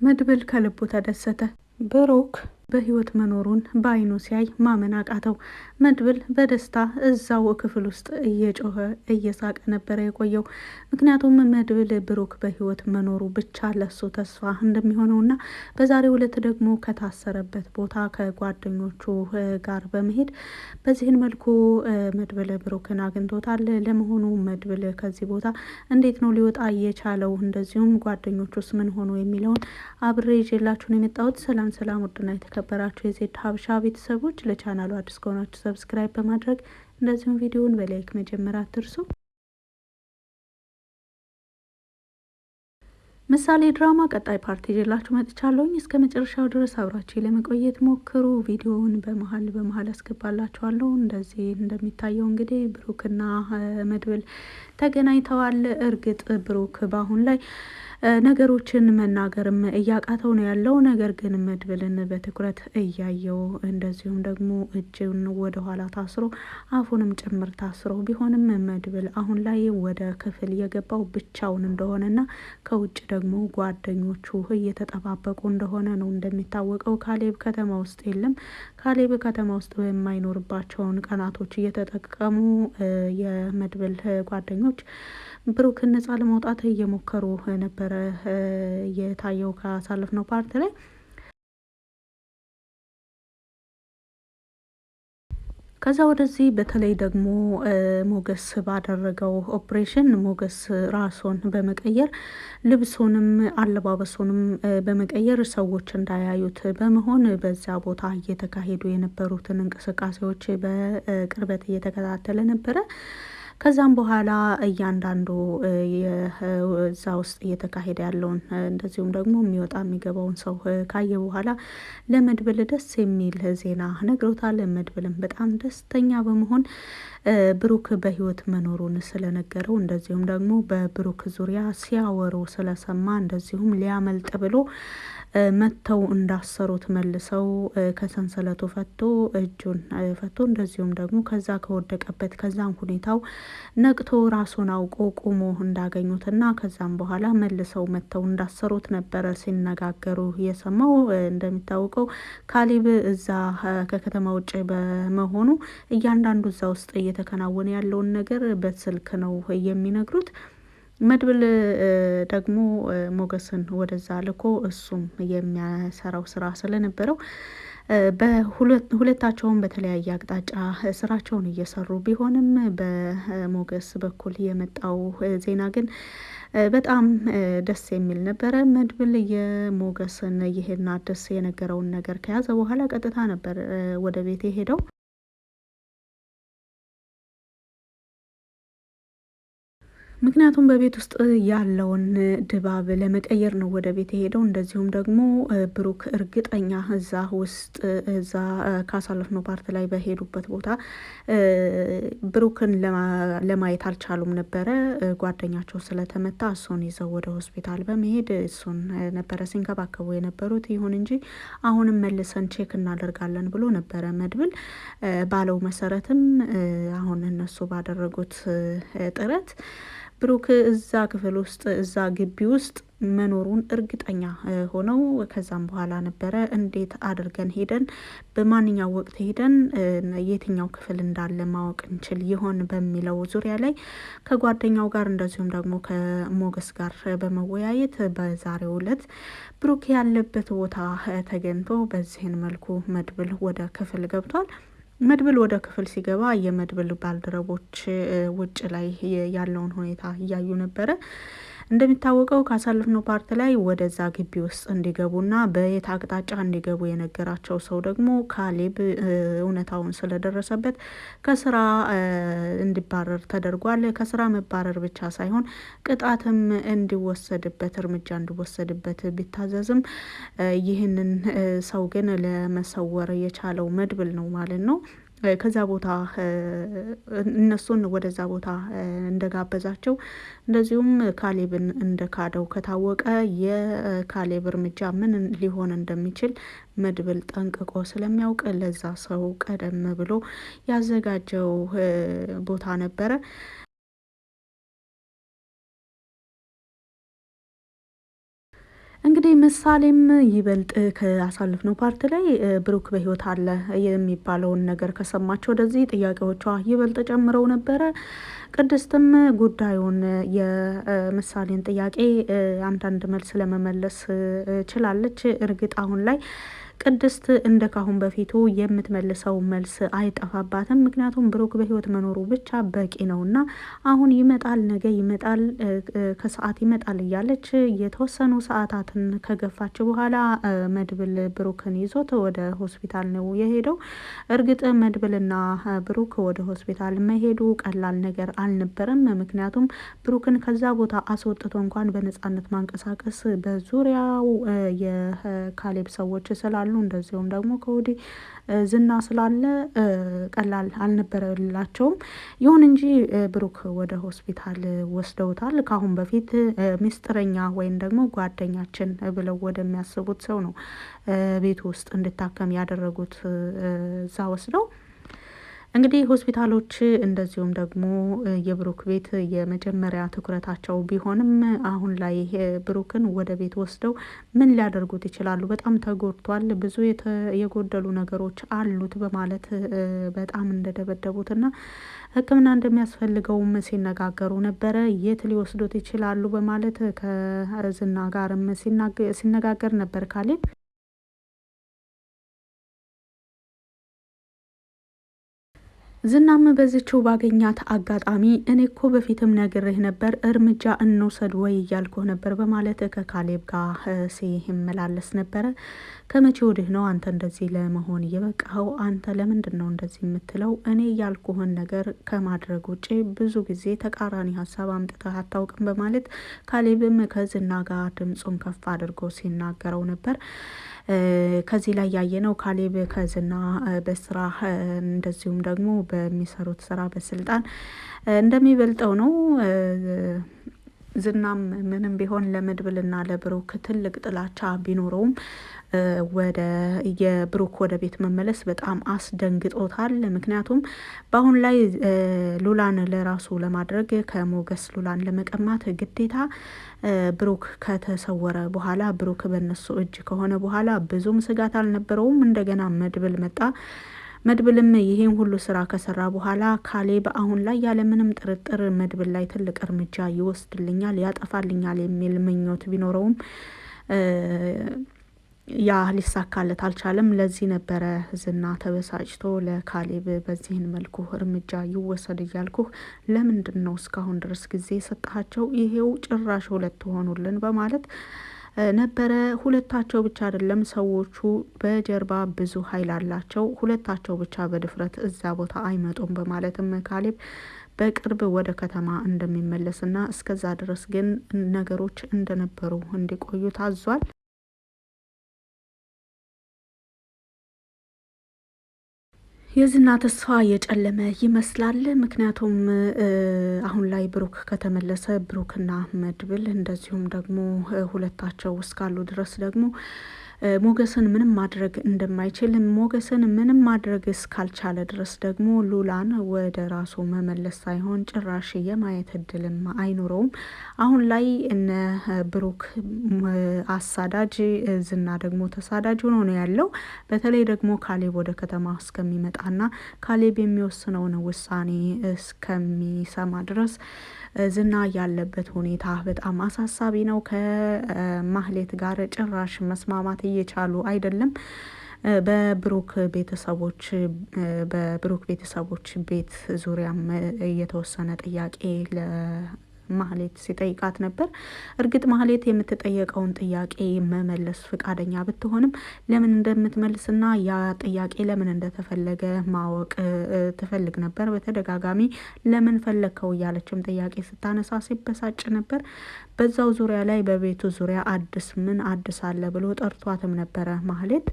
መድብል ከልቡ ተደሰተ። ብሩክ በህይወት መኖሩን በአይኑ ሲያይ ማመን አቃተው። መድብል በደስታ እዛው ክፍል ውስጥ እየጮኸ እየሳቀ ነበረ የቆየው። ምክንያቱም መድብል ብሩክ በህይወት መኖሩ ብቻ ለሱ ተስፋ እንደሚሆነውና በዛሬው ዕለት ደግሞ ከታሰረበት ቦታ ከጓደኞቹ ጋር በመሄድ በዚህን መልኩ መድብል ብሩክን አግኝቶታል። ለመሆኑ መድብል ከዚህ ቦታ እንዴት ነው ሊወጣ የቻለው? እንደዚሁም ጓደኞቹስ ምን ሆኑ የሚለውን አብሬ ይዤላችሁ ነው የመጣሁት። ሰላም ሰላም፣ ውድና የተከበራችሁ የዜድ ሀበሻ ቤተሰቦች ለቻናሉ አዲስ ከሆናችሁ ሰብስክራይብ በማድረግ እንደዚሁም ቪዲዮውን በላይክ መጀመር አትርሱ። ምሳሌ ድራማ ቀጣይ ፓርቲ ይዤላችሁ መጥቻለሁኝ። እስከ መጨረሻው ድረስ አብራችሁ ለመቆየት ሞክሩ። ቪዲዮውን በመሀል አስገባላችኋለሁ። እንደዚህ እንደሚታየው እንግዲህ ብሩክና መድብል ተገናኝተዋል። እርግጥ ብሩክ በአሁን ላይ ነገሮችን መናገርም እያቃተው ነው ያለው። ነገር ግን መድብልን በትኩረት እያየው እንደዚሁም ደግሞ እጅን ወደ ኋላ ታስሮ አፉንም ጭምር ታስሮ ቢሆንም መድብል አሁን ላይ ወደ ክፍል የገባው ብቻውን እንደሆነና ከውጭ ደግሞ ጓደኞቹ እየተጠባበቁ እንደሆነ ነው። እንደሚታወቀው ካሌብ ከተማ ውስጥ የለም። ካሌብ ከተማ ውስጥ በማይኖርባቸውን ቀናቶች እየተጠቀሙ የመድብል ጓደኞች ብሩክን ነጻ ለማውጣት እየሞከሩ ነበረ የታየው ካሳለፍነው ፓርት ላይ። ከዛ ወደዚህ በተለይ ደግሞ ሞገስ ባደረገው ኦፕሬሽን ሞገስ ራሱን በመቀየር ልብሱንም አለባበሱንም በመቀየር ሰዎች እንዳያዩት በመሆን በዛ ቦታ እየተካሄዱ የነበሩትን እንቅስቃሴዎች በቅርበት እየተከታተለ ነበረ። ከዛም በኋላ እያንዳንዱ እዛ ውስጥ እየተካሄደ ያለውን እንደዚሁም ደግሞ የሚወጣ የሚገባውን ሰው ካየ በኋላ ለመድብል ደስ የሚል ዜና ነግሮታል። መድብልም በጣም ደስተኛ በመሆን ብሩክ በህይወት መኖሩን ስለነገረው እንደዚሁም ደግሞ በብሩክ ዙሪያ ሲያወሩ ስለሰማ እንደዚሁም ሊያመልጥ ብሎ መተው እንዳሰሩት መልሰው ከሰንሰለቱ ፈቶ እጁን ፈቶ እንደዚሁም ደግሞ ከዛ ከወደቀበት ከዛም ሁኔታው ነቅቶ ራሱን አውቆ ቆሞ እንዳገኙትና ከዛም በኋላ መልሰው መተው እንዳሰሩት ነበረ ሲነጋገሩ የሰማው። እንደሚታወቀው ካሌብ እዛ ከከተማ ውጭ በመሆኑ እያንዳንዱ እዛ ውስጥ እየተከናወነ ያለውን ነገር በስልክ ነው የሚነግሩት። መድብል ደግሞ ሞገስን ወደዛ ልኮ እሱም የሚያሰራው ስራ ስለነበረው ሁለታቸውም በተለያየ አቅጣጫ ስራቸውን እየሰሩ ቢሆንም በሞገስ በኩል የመጣው ዜና ግን በጣም ደስ የሚል ነበረ። መድብል የሞገስን ይሄን አዲስ የነገረውን ነገር ከያዘ በኋላ ቀጥታ ነበር ወደ ቤት የሄደው። ምክንያቱም በቤት ውስጥ ያለውን ድባብ ለመቀየር ነው ወደ ቤት የሄደው። እንደዚሁም ደግሞ ብሩክ እርግጠኛ እዛ ውስጥ እዛ ካሳለፍነው ፓርት ላይ በሄዱበት ቦታ ብሩክን ለማየት አልቻሉም ነበረ። ጓደኛቸው ስለተመታ እሱን ይዘው ወደ ሆስፒታል በመሄድ እሱን ነበረ ሲንከባከቡ የነበሩት። ይሁን እንጂ አሁንም መልሰን ቼክ እናደርጋለን ብሎ ነበረ መድብል ባለው መሰረትም አሁን እነሱ ባደረጉት ጥረት ብሩክ እዛ ክፍል ውስጥ እዛ ግቢ ውስጥ መኖሩን እርግጠኛ ሆነው ከዛም በኋላ ነበረ እንዴት አድርገን ሄደን በማንኛው ወቅት ሄደን የትኛው ክፍል እንዳለ ማወቅ እንችል ይሆን በሚለው ዙሪያ ላይ ከጓደኛው ጋር እንደዚሁም ደግሞ ከሞገስ ጋር በመወያየት በዛሬው ዕለት ብሩክ ያለበት ቦታ ተገኝቶ በዚህን መልኩ መድብል ወደ ክፍል ገብቷል። መድብል ወደ ክፍል ሲገባ የመድብል ባልደረቦች ውጭ ላይ ያለውን ሁኔታ እያዩ ነበረ። እንደሚታወቀው ካሳለፍነው ፓርት ላይ ወደዛ ግቢ ውስጥ እንዲገቡና በየት አቅጣጫ እንዲገቡ የነገራቸው ሰው ደግሞ ካሌብ እውነታውን ስለደረሰበት ከስራ እንዲባረር ተደርጓል። ከስራ መባረር ብቻ ሳይሆን ቅጣትም እንዲወሰድበት እርምጃ እንዲወሰድበት ቢታዘዝም ይህንን ሰው ግን ለመሰወር የቻለው መድብል ነው ማለት ነው። ከዛ ቦታ እነሱን ወደዛ ቦታ እንደጋበዛቸው እንደዚሁም ካሌብን እንደካደው ከታወቀ የካሌብ እርምጃ ምን ሊሆን እንደሚችል መድብል ጠንቅቆ ስለሚያውቅ ለዛ ሰው ቀደም ብሎ ያዘጋጀው ቦታ ነበረ። እንግዲህ ምሳሌም ይበልጥ ከአሳለፍነው ፓርት ላይ ብሩክ በህይወት አለ የሚባለውን ነገር ከሰማች ወደዚህ ጥያቄዎቿ ይበልጥ ጨምረው ነበረ። ቅድስትም ጉዳዩን የምሳሌን ጥያቄ አንዳንድ መልስ ለመመለስ ችላለች። እርግጥ አሁን ላይ ቅድስት እንደ ካሁን በፊቱ የምትመልሰው መልስ አይጠፋባትም። ምክንያቱም ብሩክ በህይወት መኖሩ ብቻ በቂ ነውና አሁን ይመጣል፣ ነገ ይመጣል፣ ከሰዓት ይመጣል እያለች የተወሰኑ ሰዓታትን ከገፋች በኋላ መድብል ብሩክን ይዞት ወደ ሆስፒታል ነው የሄደው። እርግጥ መድብልና ብሩክ ወደ ሆስፒታል መሄዱ ቀላል ነገር አልነበረም። ምክንያቱም ብሩክን ከዛ ቦታ አስወጥቶ እንኳን በነጻነት ማንቀሳቀስ በዙሪያው የካሌብ ሰዎች ስላሉ እንደዚሁም ደግሞ ከወዲህ ዝና ስላለ ቀላል አልነበረላቸውም። ይሁን እንጂ ብሩክ ወደ ሆስፒታል ወስደውታል። ከአሁን በፊት ሚስጥረኛ ወይም ደግሞ ጓደኛችን ብለው ወደሚያስቡት ሰው ነው ቤት ውስጥ እንድታከም ያደረጉት እዛ ወስደው። እንግዲህ ሆስፒታሎች እንደዚሁም ደግሞ የብሩክ ቤት የመጀመሪያ ትኩረታቸው ቢሆንም አሁን ላይ ብሩክን ወደ ቤት ወስደው ምን ሊያደርጉት ይችላሉ? በጣም ተጎድቷል፣ ብዙ የጎደሉ ነገሮች አሉት በማለት በጣም እንደደበደቡትና ሕክምና እንደሚያስፈልገውም ሲነጋገሩ ነበረ። የት ሊወስዱት ይችላሉ በማለት ከዝና ጋርም ሲነጋገር ነበር ካሌብ። ዝናም በዚችው ባገኛት አጋጣሚ እኔ እኮ በፊትም ነግሬህ ነበር እርምጃ እንውሰድ ወይ እያልኩህ ነበር በማለት ከካሌብ ጋር ሲመላለስ ነበረ። ከመቼ ወዲህ ነው አንተ እንደዚህ ለመሆን እየበቃኸው? አንተ ለምንድን ነው እንደዚህ የምትለው? እኔ ያልኩህን ነገር ከማድረግ ውጭ ብዙ ጊዜ ተቃራኒ ሀሳብ አምጥተህ አታውቅም በማለት ካሌብም ከዝና ጋር ድምፁን ከፍ አድርጎ ሲናገረው ነበር። ከዚህ ላይ ያየነው ካሌብ ከዝና በስራ እንደዚሁም ደግሞ በሚሰሩት ስራ በስልጣን እንደሚበልጠው ነው። ዝናም ምንም ቢሆን ለመድብልና ለብሩክ ትልቅ ጥላቻ ቢኖረውም ወደ የብሩክ ወደ ቤት መመለስ በጣም አስደንግጦታል። ምክንያቱም በአሁን ላይ ሉላን ለራሱ ለማድረግ ከሞገስ ሉላን ለመቀማት ግዴታ ብሩክ ከተሰወረ በኋላ ብሩክ በነሱ እጅ ከሆነ በኋላ ብዙም ስጋት አልነበረውም። እንደገና መድብል መጣ። መድብልም ይሄን ሁሉ ስራ ከሰራ በኋላ ካሌብ አሁን ላይ ያለምንም ጥርጥር መድብል ላይ ትልቅ እርምጃ ይወስድልኛል፣ ያጠፋልኛል የሚል ምኞት ቢኖረውም ያ ሊሳካለት አልቻለም። ለዚህ ነበረ ዝና ተበሳጭቶ ለካሌብ በዚህን መልኩ እርምጃ ይወሰድ እያልኩህ ለምንድን ነው እስካሁን ድረስ ጊዜ የሰጣቸው? ይሄው ጭራሽ ሁለት ሆኑልን በማለት ነበረ። ሁለታቸው ብቻ አይደለም ሰዎቹ በጀርባ ብዙ ኃይል አላቸው። ሁለታቸው ብቻ በድፍረት እዛ ቦታ አይመጡም በማለትም ካሌብ በቅርብ ወደ ከተማ እንደሚመለስና እስከዛ ድረስ ግን ነገሮች እንደነበሩ እንዲቆዩ ታዟል። የዝና ተስፋ የጨለመ ይመስላል። ምክንያቱም አሁን ላይ ብሩክ ከተመለሰ ብሩክና መድብል እንደዚሁም ደግሞ ሁለታቸው እስካሉ ድረስ ደግሞ ሞገስን ምንም ማድረግ እንደማይችል፣ ሞገስን ምንም ማድረግ እስካልቻለ ድረስ ደግሞ ሉላን ወደ ራሱ መመለስ ሳይሆን ጭራሽ የማየት እድልም አይኖረውም። አሁን ላይ እነ ብሩክ አሳዳጅ፣ ዝና ደግሞ ተሳዳጅ ሆኖ ነው ያለው። በተለይ ደግሞ ካሌብ ወደ ከተማ እስከሚመጣና ካሌብ የሚወስነውን ውሳኔ እስከሚሰማ ድረስ ዝና ያለበት ሁኔታ በጣም አሳሳቢ ነው። ከማህሌት ጋር ጭራሽ መስማማት እየቻሉ አይደለም። በብሩክ ቤተሰቦች ቤት ዙሪያም የተወሰነ ጥያቄ ማህሌት ሲጠይቃት ነበር። እርግጥ ማህሌት የምትጠየቀውን ጥያቄ መመለስ ፍቃደኛ ብትሆንም ለምን እንደምትመልስና ያ ጥያቄ ለምን እንደተፈለገ ማወቅ ትፈልግ ነበር። በተደጋጋሚ ለምን ፈለግከው እያለችም ጥያቄ ስታነሳ ሲበሳጭ ነበር። በዛው ዙሪያ ላይ በቤቱ ዙሪያ ምን አዲስ አለ ብሎ ጠርቷትም ነበረ ማህሌት።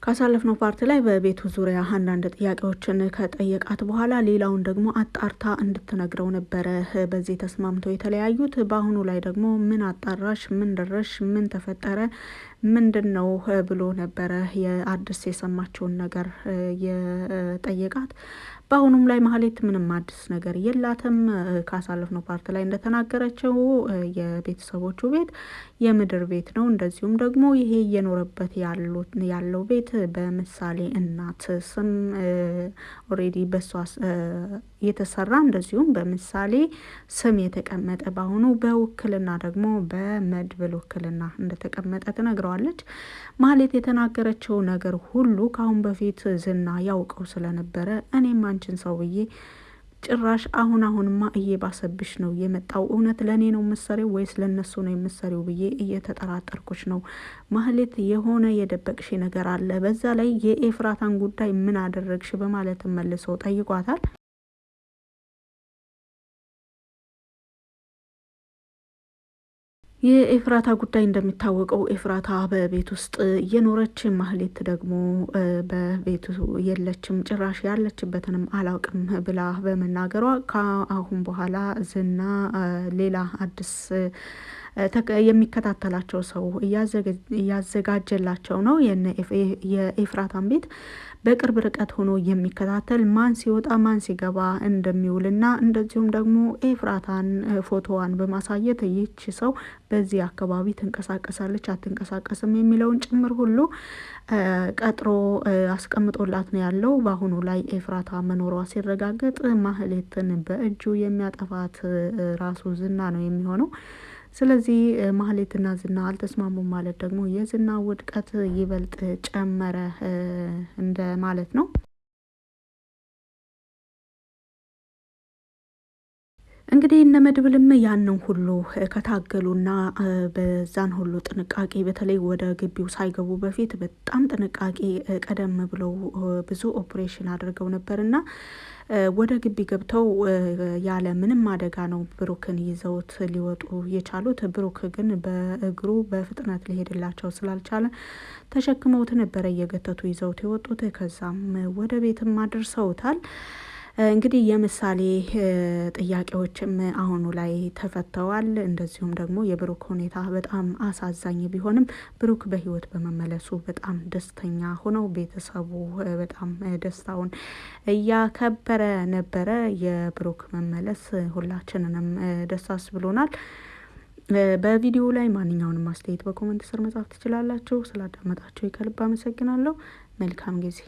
ካሳለፍነው ፓርት ላይ በቤቱ ዙሪያ አንዳንድ ጥያቄዎችን ከጠየቃት በኋላ ሌላውን ደግሞ አጣርታ እንድትነግረው ነበረ በዚህ ተስማምተው የተለያዩት። በአሁኑ ላይ ደግሞ ምን አጣራሽ? ምን ደረሽ? ምን ተፈጠረ? ምንድነው ብሎ ነበረ የአዲስ የሰማችውን ነገር የጠየቃት። በአሁኑም ላይ ማህሌት ምንም አዲስ ነገር የላትም። ካሳለፍነው ፓርት ላይ እንደተናገረችው የቤተሰቦቹ ቤት የምድር ቤት ነው። እንደዚሁም ደግሞ ይሄ እየኖረበት ያለው ቤት በምሳሌ እናት ስም ኦሬዲ በሷ የተሰራ እንደዚሁም በምሳሌ ስም የተቀመጠ በአሁኑ በውክልና ደግሞ በመድብል ውክልና እንደተቀመጠ ትነግረዋለች። ማህሌት የተናገረችው ነገር ሁሉ ከአሁን በፊት ዝና ያውቀው ስለነበረ እኔም አንቺን ሰው ብዬ ጭራሽ አሁንማ እየባሰብሽ ነው የመጣው። እውነት ለእኔ ነው የምትሰሪው ወይስ ለእነሱ ነው የምትሰሪው ብዬ እየተጠራጠርኩሽ ነው። ማህሌት የሆነ የደበቅሽ ነገር አለ። በዛ ላይ የኤፍራታን ጉዳይ ምን አደረግሽ በማለት መልሰው ጠይቋታል። የኤፍራታ ጉዳይ እንደሚታወቀው ኤፍራታ በቤት ውስጥ እየኖረች ማህሌት ደግሞ በቤቱ የለችም፣ ጭራሽ ያለችበትንም አላውቅም ብላ በመናገሯ ከአሁን በኋላ ዝና ሌላ አዲስ የሚከታተላቸው ሰው እያዘጋጀላቸው ነው። የኤፍራታን ቤት በቅርብ ርቀት ሆኖ የሚከታተል ማን ሲወጣ ማን ሲገባ እንደሚውልና እንደዚሁም ደግሞ ኤፍራታን ፎቶዋን በማሳየት ይህች ሰው በዚህ አካባቢ ትንቀሳቀሳለች አትንቀሳቀስም የሚለውን ጭምር ሁሉ ቀጥሮ አስቀምጦላት ነው ያለው። በአሁኑ ላይ ኤፍራታ መኖሯ ሲረጋገጥ ማህሌትን በእጁ የሚያጠፋት ራሱ ዝና ነው የሚሆነው። ስለዚህ ማህሌትና ዝና አልተስማሙም ማለት ደግሞ የዝና ውድቀት ይበልጥ ጨመረ እንደ ማለት ነው። እንግዲህ እነ መድብልም ያንን ሁሉ ከታገሉና በዛን ሁሉ ጥንቃቄ በተለይ ወደ ግቢው ሳይገቡ በፊት በጣም ጥንቃቄ ቀደም ብለው ብዙ ኦፕሬሽን አድርገው ነበርና ወደ ግቢ ገብተው ያለ ምንም አደጋ ነው ብሩክን ይዘውት ሊወጡ የቻሉት። ብሩክ ግን በእግሩ በፍጥነት ሊሄድላቸው ስላልቻለ ተሸክመውት ነበረ እየገተቱ ይዘውት የወጡት። ከዛም ወደ ቤትም አድርሰውታል። እንግዲህ የምሳሌ ጥያቄዎችም አሁኑ ላይ ተፈተዋል። እንደዚሁም ደግሞ የብሩክ ሁኔታ በጣም አሳዛኝ ቢሆንም ብሩክ በህይወት በመመለሱ በጣም ደስተኛ ሆነው ቤተሰቡ በጣም ደስታውን እያከበረ ነበረ። የብሩክ መመለስ ሁላችንንም ደስ ብሎናል። በቪዲዮ ላይ ማንኛውንም አስተያየት በኮመንት ስር መጻፍ ትችላላችሁ። ስላዳመጣችሁ ከልብ አመሰግናለሁ። መልካም ጊዜ